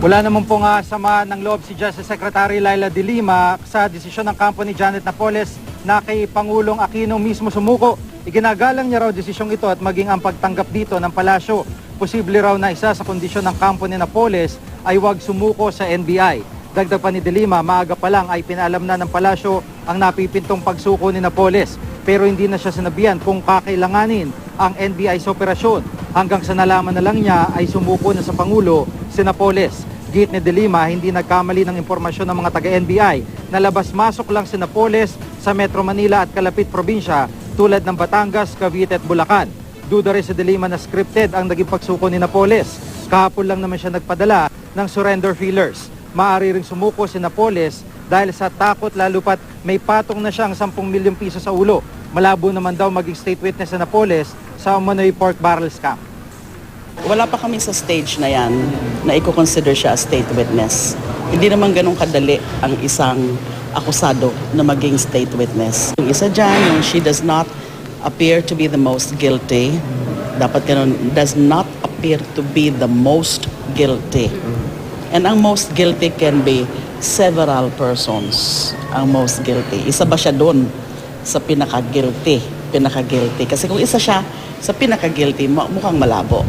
Wala naman pong sama ng loob si Justice Secretary Laila De Lima sa desisyon ng kampo ni Janet Napoles na kay Pangulong Aquino mismo sumuko. Iginagalang niya raw desisyong ito at maging ang pagtanggap dito ng palasyo. Posible raw na isa sa kondisyon ng kampo ni Napoles ay huwag sumuko sa NBI. Dagdag pa ni De Lima, maaga pa lang ay pinaalam na ng palasyo ang napipintong pagsuko ni Napoles. Pero hindi na siya sinabihan kung kakailanganin ang NBI sa operasyon. Hanggang sa nalaman na lang niya ay sumuko na sa Pangulo si Napoles. Git ni De Lima, hindi nagkamali ng impormasyon ng mga taga-NBI na labas-masok lang si Napoles sa Metro Manila at kalapit probinsya tulad ng Batangas, Cavite at Bulacan. Duda rin si De Lima na scripted ang naging pagsuko ni Napoles. Kahapon lang naman siya nagpadala ng surrender feelers. Maaari ring sumuko si Napoles dahil sa takot lalo pat may patong na siyang 10 milyong piso sa ulo. Malabo naman daw maging state witness si Napoles sa Manoy Pork Barrel Scam. Wala pa kami sa stage na yan na i-consider siya as state witness. Hindi naman ganun kadali ang isang akusado na maging state witness. Yung isa dyan, yung she does not appear to be the most guilty, dapat ganun, does not appear to be the most guilty. And ang most guilty can be several persons ang most guilty. Isa ba siya doon sa pinaka-guilty? Kasi kung isa siya sa pinaka-guilty, mukhang malabo.